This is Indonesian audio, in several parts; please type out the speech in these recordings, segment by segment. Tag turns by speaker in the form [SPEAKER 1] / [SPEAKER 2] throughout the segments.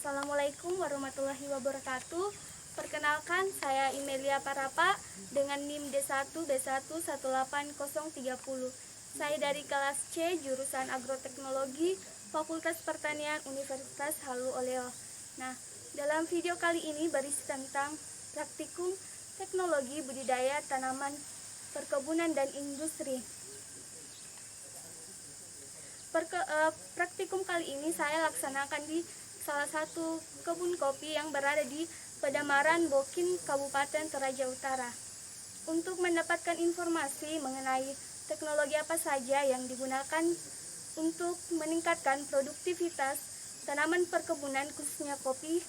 [SPEAKER 1] Assalamualaikum warahmatullahi wabarakatuh. Perkenalkan, saya Imelia Parapa dengan NIM D1B1 18030. Saya dari kelas C, jurusan Agroteknologi, Fakultas Pertanian Universitas Halu Oleo. Nah, dalam video kali ini berisi tentang praktikum teknologi budidaya tanaman perkebunan dan industri. Praktikum kali ini saya laksanakan di salah satu kebun kopi yang berada di Pedamaran Bokin, Kabupaten Toraja Utara. Untuk mendapatkan informasi mengenai teknologi apa saja yang digunakan untuk meningkatkan produktivitas tanaman perkebunan khususnya kopi,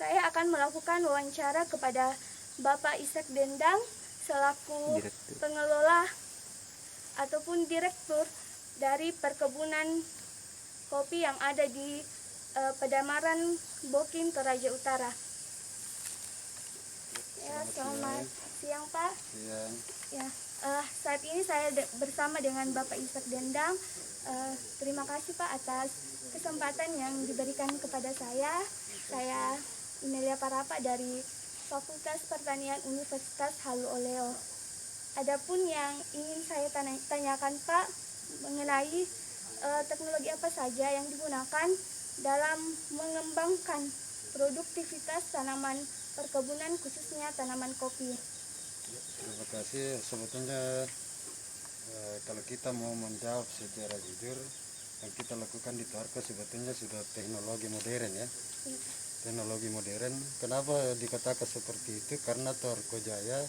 [SPEAKER 1] saya akan melakukan wawancara kepada Bapak Ishak Dendang selaku pengelola ataupun direktur dari perkebunan kopi yang ada di Pedamaran Bokin, Toraja Utara. Ya, selamat siang Pak.
[SPEAKER 2] Siang.
[SPEAKER 1] Ya, saat ini saya bersama dengan Bapak Ishak Dendang. Terima kasih Pak atas kesempatan yang diberikan kepada saya. Saya Imelia Parapa dari Fakultas Pertanian Universitas Halu Oleo. Adapun yang ingin saya tanyakan Pak mengenai teknologi apa saja yang digunakan dalam mengembangkan produktivitas tanaman perkebunan khususnya tanaman kopi.
[SPEAKER 2] Terima kasih. Sebetulnya kalau kita mau menjawab secara jujur, yang kita lakukan di Torko sebetulnya sudah teknologi modern ya. Teknologi modern. Kenapa dikatakan seperti itu? Karena Torko Jaya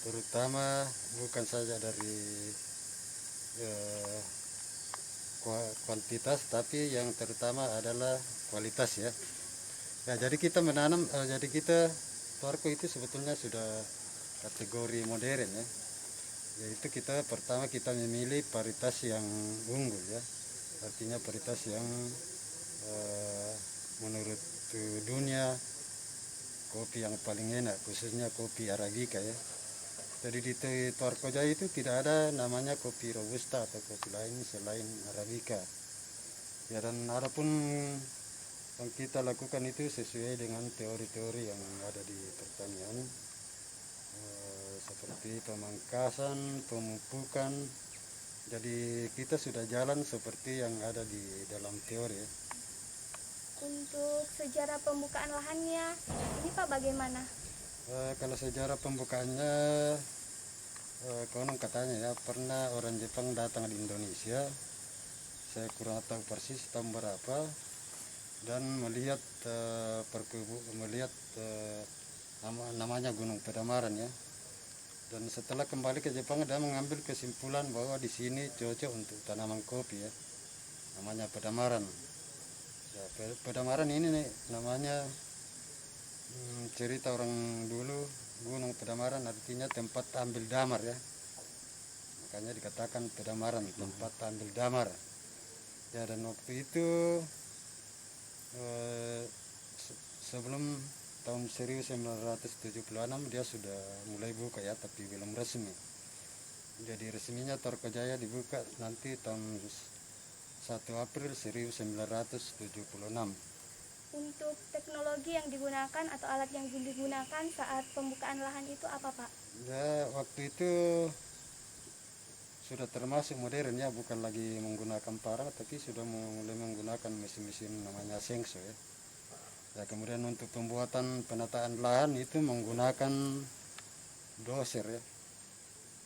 [SPEAKER 2] terutama bukan saja dari kuantitas, tapi yang terutama adalah kualitas ya. Ya, jadi kita menanam, jadi kita Torko itu sebetulnya sudah kategori modern ya. Yaitu kita pertama kita memilih varietas yang unggul ya. Artinya varietas yang menurut dunia kopi yang paling enak, khususnya kopi Arabica ya. Jadi di Torko Jaya itu tidak ada namanya kopi Robusta atau kopi lain selain Arabica. Ya, dan adapun yang kita lakukan itu sesuai dengan teori-teori yang ada di pertanian, seperti pemangkasan, pemupukan. Jadi kita sudah jalan seperti yang ada di dalam teori.
[SPEAKER 1] Untuk sejarah pembukaan lahannya, ini Pak bagaimana?
[SPEAKER 2] Kalau sejarah pembukaannya, konon katanya ya pernah orang Jepang datang di Indonesia. Saya kurang tahu persis tahun berapa, dan melihat namanya Gunung Pedamaran ya. Dan setelah kembali ke Jepang dia mengambil kesimpulan bahwa di sini cocok untuk tanaman kopi ya. Namanya Pedamaran. Ya, Pedamaran ini nih namanya cerita orang dulu, Gunung Pedamaran artinya tempat ambil damar ya. Makanya dikatakan Pedamaran, tempat ambil damar. Ya, dan waktu itu sebelum tahun 1976 dia sudah mulai buka ya, tapi belum resmi. Jadi resminya Torko Jaya dibuka nanti tahun 1 April 1976.
[SPEAKER 1] Untuk teknologi yang digunakan atau alat yang digunakan saat pembukaan lahan itu apa Pak?
[SPEAKER 2] Ya, waktu itu sudah termasuk modern ya, bukan lagi menggunakan parang, tapi sudah mulai menggunakan mesin-mesin namanya sengso ya. Ya, kemudian untuk pembuatan penataan lahan itu menggunakan doser ya.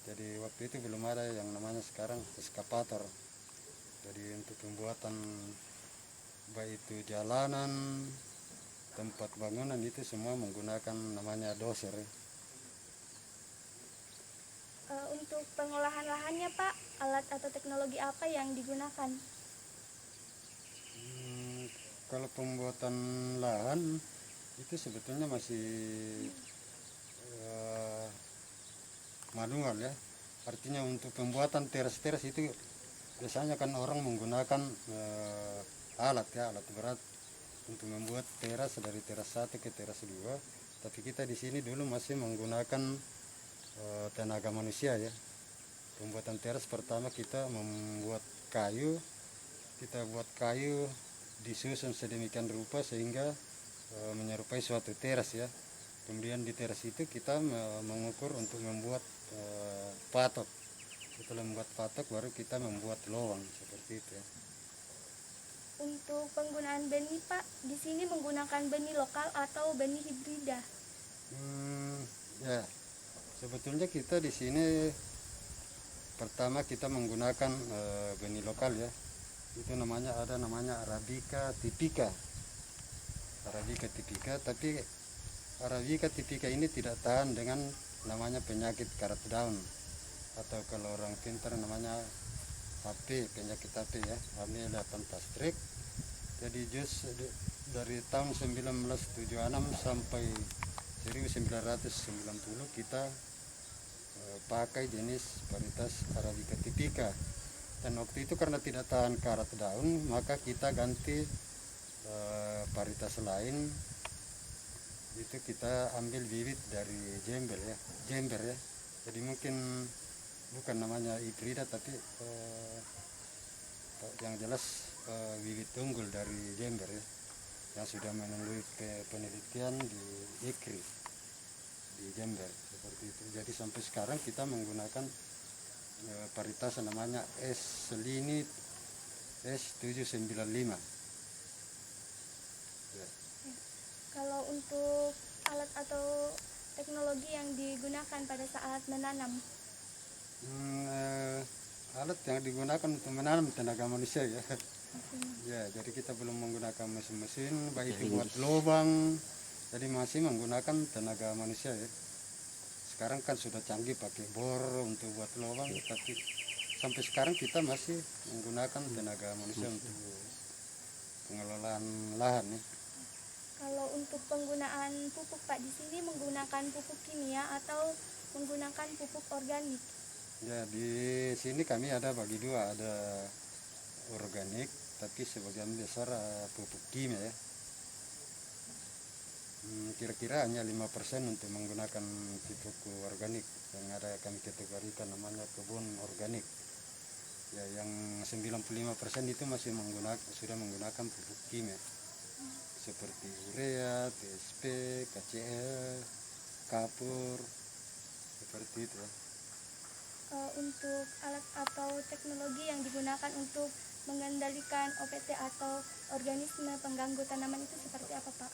[SPEAKER 2] Jadi waktu itu belum ada yang namanya sekarang eskavator. Jadi untuk pembuatan baik itu jalanan, tempat bangunan itu semua menggunakan namanya doser ya.
[SPEAKER 1] Untuk pengolahan lahannya Pak, alat atau teknologi apa yang digunakan?
[SPEAKER 2] Kalau pembuatan lahan itu sebetulnya masih manual ya. Artinya untuk pembuatan teras-teras itu biasanya kan orang menggunakan alat berat untuk membuat teras dari teras 1 ke teras 2. Tapi kita di sini dulu masih menggunakan tenaga manusia ya. Pembuatan teras pertama kita membuat kayu, kita buat kayu disusun sedemikian rupa sehingga menyerupai suatu teras ya. Kemudian di teras itu kita mengukur untuk membuat patok. Setelah membuat patok baru kita membuat lowang seperti itu ya.
[SPEAKER 1] Untuk penggunaan benih Pak, di sini menggunakan benih lokal atau benih hibrida?
[SPEAKER 2] Ya, sebetulnya kita di sini pertama kita menggunakan benih lokal ya. Itu namanya Arabica typica. Arabica typica, tapi Arabica typica ini tidak tahan dengan namanya penyakit karat daun, atau kalau orang pintar namanya HP, penyakit HP ya, Amelia pentastrix. Jadi dari tahun 1976 sampai 1990 kita pakai jenis varietas Arabica typica. Dan waktu itu karena tidak tahan karat daun, maka kita ganti varietas lain. Itu kita ambil bibit dari jember ya. Jadi mungkin bukan namanya hibrida, tapi yang jelas bibit unggul dari jember ya, yang sudah melalui penelitian di IKRI di Jember seperti itu. Jadi sampai sekarang kita menggunakan varietas namanya S. Selini S795 ya.
[SPEAKER 1] Kalau untuk alat atau teknologi yang digunakan pada saat menanam?
[SPEAKER 2] Alat yang digunakan untuk menanam tenaga manusia ya. Ya, jadi kita belum menggunakan mesin-mesin, baik itu buat lubang, jadi masih menggunakan tenaga manusia ya. Sekarang kan sudah canggih pakai bor untuk buat lubang, tapi sampai sekarang kita masih menggunakan tenaga manusia untuk pengelolaan lahan ya.
[SPEAKER 1] Kalau untuk penggunaan pupuk Pak, di sini menggunakan pupuk kimia atau menggunakan pupuk organik?
[SPEAKER 2] Ya, di sini kami ada bagi dua, ada organik, tapi sebagian besar pupuk kimia ya. Kira-kira hanya 5% untuk menggunakan pupuk organik, yang ada kami kategorikan namanya kebun organik. Ya, yang 95% itu masih sudah menggunakan pupuk kimia seperti urea, TSP, KCl, kapur, seperti itu ya.
[SPEAKER 1] Untuk alat atau teknologi yang digunakan untuk mengendalikan OPT atau organisme pengganggu tanaman itu seperti apa Pak?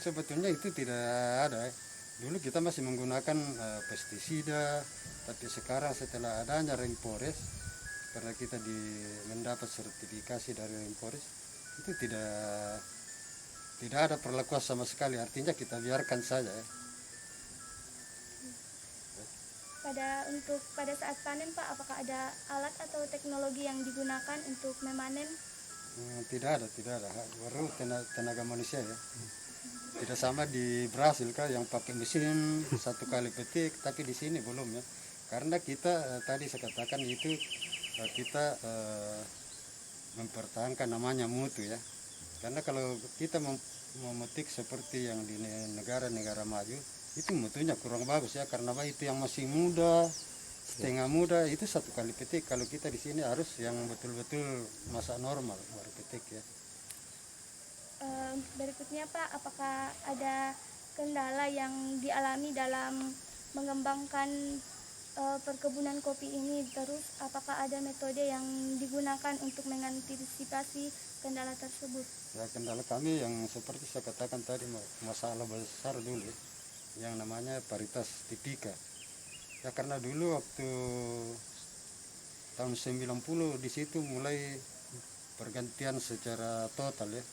[SPEAKER 2] Sebetulnya itu tidak ada ya. Dulu kita masih menggunakan pestisida, tapi sekarang setelah adanya Rainforest, karena kita mendapat sertifikasi dari Rainforest, itu tidak ada perlakuan sama sekali, artinya kita biarkan saja ya.
[SPEAKER 1] Pada saat panen Pak, apakah ada alat atau teknologi yang digunakan untuk memanen?
[SPEAKER 2] Tidak ada, baru tenaga manusia ya. Tidak sama di Brasil kan yang pakai mesin satu kali petik, tapi di sini belum ya. Karena kita tadi saya katakan itu kita mempertahankan namanya mutu ya. Karena kalau kita memetik seperti yang di negara-negara maju, itu mutunya kurang bagus ya, karena itu yang masih muda, setengah muda itu satu kali petik. Kalau kita di sini harus yang betul-betul masa normal baru petik ya.
[SPEAKER 1] Berikutnya Pak, apakah ada kendala yang dialami dalam mengembangkan perkebunan kopi ini? Terus apakah ada metode yang digunakan untuk mengantisipasi kendala tersebut?
[SPEAKER 2] Ya, kendala kami yang seperti saya katakan tadi, masalah besar dulu yang namanya varietas typica. Ya, karena dulu waktu tahun 90 di situ mulai pergantian secara total ya.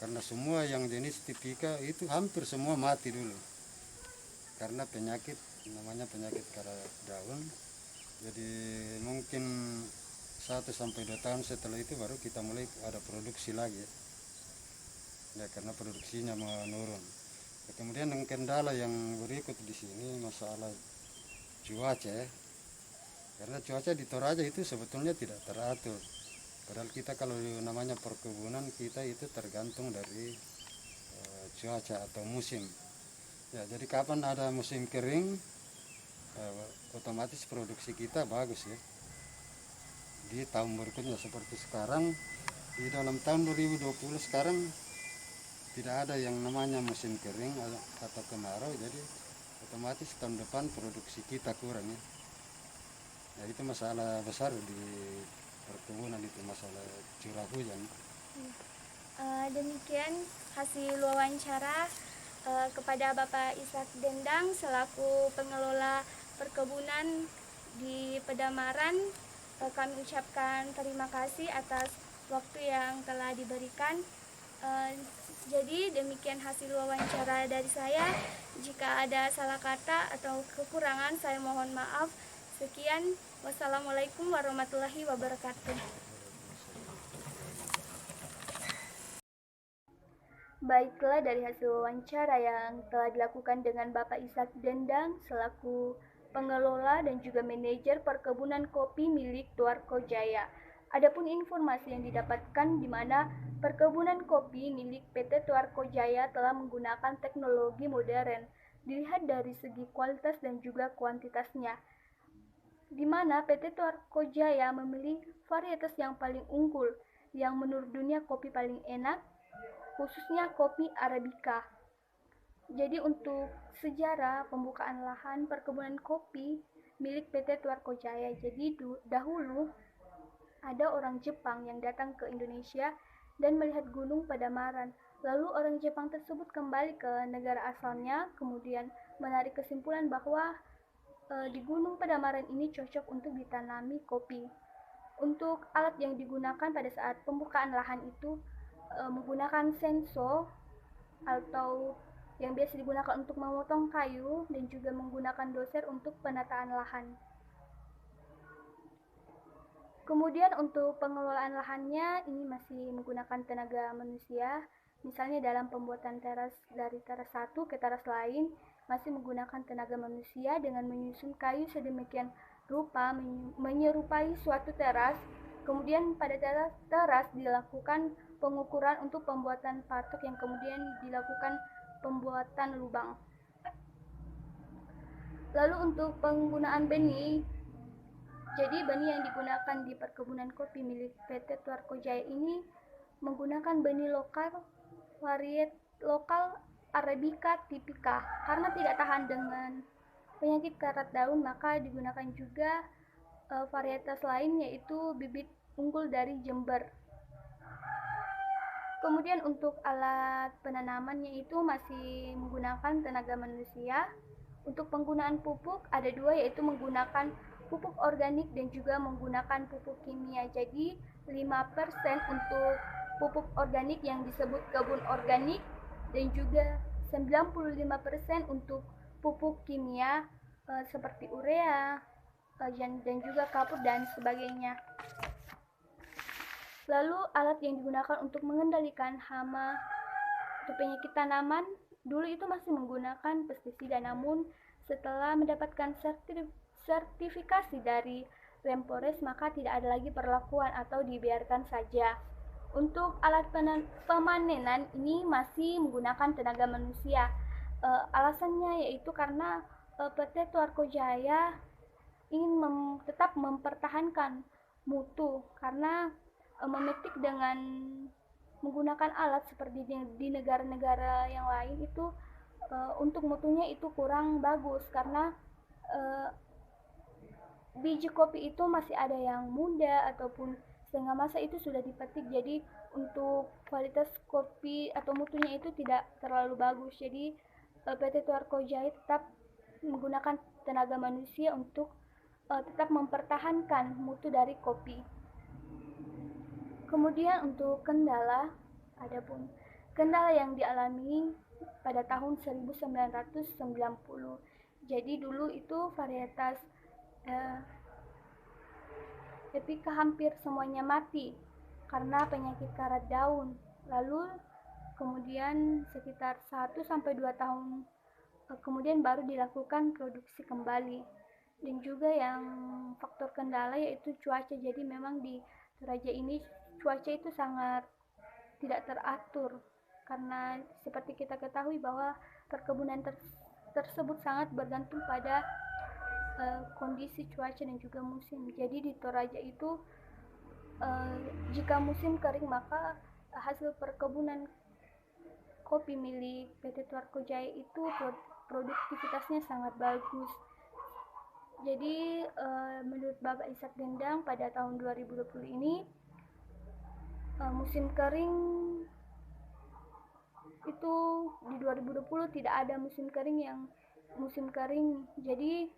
[SPEAKER 2] Karena semua yang jenis typica itu hampir semua mati dulu. Karena penyakit, namanya penyakit karat daun. Jadi mungkin 1-2 tahun setelah itu baru kita mulai ada produksi lagi ya, karena produksinya menurun. Kemudian yang kendala yang berikut di sini masalah cuaca ya. Karena cuaca di Toraja itu sebetulnya tidak teratur. Padahal kita kalau namanya perkebunan kita itu tergantung dari cuaca atau musim. Ya, jadi kapan ada musim kering, otomatis produksi kita bagus ya. Di tahun berikutnya seperti sekarang di dalam tahun 2020 sekarang tidak ada yang namanya musim kering atau kemarau, jadi otomatis tahun depan produksi kita kurang ya. Ya itu masalah besar di perkebunan, itu masalah curah hujan.
[SPEAKER 1] Demikian hasil wawancara kepada Bapak Ishak Dendang selaku pengelola perkebunan di Pedamaran. Kami ucapkan terima kasih atas waktu yang telah diberikan. Jadi demikian hasil wawancara dari saya. Jika ada salah kata atau kekurangan, saya mohon maaf. Sekian, wassalamualaikum warahmatullahi wabarakatuh. Baiklah, dari hasil wawancara yang telah dilakukan dengan Bapak Ishak Dendang selaku pengelola dan juga manajer perkebunan kopi milik Tuarko Jaya. Adapun informasi yang didapatkan di mana perkebunan kopi milik PT Tuarko Jaya telah menggunakan teknologi modern, dilihat dari segi kualitas dan juga kuantitasnya, di mana PT Tuarko Jaya memilih varietas yang paling unggul, yang menurut dunia kopi paling enak, khususnya kopi Arabica. Jadi untuk sejarah pembukaan lahan perkebunan kopi milik PT Tuarko Jaya. Jadi dahulu ada orang Jepang yang datang ke Indonesia dan melihat gunung Pedamaran. Lalu orang Jepang tersebut kembali ke negara asalnya, kemudian menarik kesimpulan bahwa di gunung Pedamaran ini cocok untuk ditanami kopi. Untuk alat yang digunakan pada saat pembukaan lahan itu menggunakan senso atau yang biasa digunakan untuk memotong kayu, dan juga menggunakan doser untuk penataan lahan. Kemudian untuk pengelolaan lahannya ini masih menggunakan tenaga manusia. Misalnya dalam pembuatan teras dari teras satu ke teras lain masih menggunakan tenaga manusia dengan menyusun kayu sedemikian rupa menyerupai suatu teras. Kemudian pada teras dilakukan pengukuran untuk pembuatan patok yang kemudian dilakukan pembuatan lubang. Lalu untuk penggunaan benih, jadi benih yang digunakan di perkebunan kopi milik PT Tuarko Jaya ini menggunakan benih lokal, varietas lokal Arabica tipika. Karena tidak tahan dengan penyakit karat daun, maka digunakan juga varietas lain, yaitu bibit unggul dari Jember. Kemudian untuk alat penanamannya itu masih menggunakan tenaga manusia. Untuk penggunaan pupuk ada dua, yaitu menggunakan pupuk organik dan juga menggunakan pupuk kimia. Jadi 5% untuk pupuk organik yang disebut kebun organik, dan juga 95% untuk pupuk kimia seperti urea dan juga kapur dan sebagainya. Lalu alat yang digunakan untuk mengendalikan hama atau penyakit tanaman dulu itu masih menggunakan pestisida, namun setelah mendapatkan sertifikasi dari Rempores maka tidak ada lagi perlakuan atau dibiarkan saja. Untuk alat pemanenan ini masih menggunakan tenaga manusia. Alasannya yaitu karena PT Tuarko Jaya ingin tetap mempertahankan mutu, karena memetik dengan menggunakan alat seperti di negara-negara yang lain itu untuk mutunya itu kurang bagus, karena biji kopi itu masih ada yang muda ataupun setengah masa itu sudah dipetik. Jadi untuk kualitas kopi atau mutunya itu tidak terlalu bagus. Jadi PT Tuarko Jaya tetap menggunakan tenaga manusia untuk tetap mempertahankan mutu dari kopi. Kemudian untuk kendala, adapun kendala yang dialami pada tahun 1990. Jadi dulu itu varietas Arabica hampir semuanya mati karena penyakit karat daun. Lalu kemudian sekitar 1-2 tahun kemudian baru dilakukan produksi kembali. Dan juga yang faktor kendala yaitu cuaca. Jadi memang di Toraja ini cuaca itu sangat tidak teratur, karena seperti kita ketahui bahwa perkebunan tersebut sangat bergantung pada kondisi cuaca dan juga musim. Jadi di Toraja itu Jika musim kering maka hasil perkebunan kopi milik PT Tuarko Jaya itu produktivitasnya sangat bagus. Jadi menurut Bapak Ishak Dendang pada tahun 2020 ini musim kering itu di 2020 tidak ada musim kering. Jadi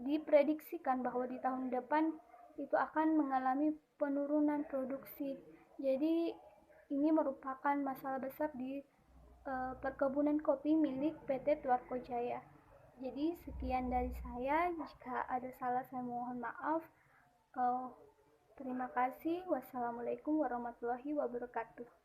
[SPEAKER 1] diprediksikan bahwa di tahun depan itu akan mengalami penurunan produksi. Jadi ini merupakan masalah besar di perkebunan kopi milik PT Tuarko Jaya. Jadi sekian dari saya, jika ada salah saya mohon maaf. Terima kasih. Wassalamualaikum warahmatullahi wabarakatuh.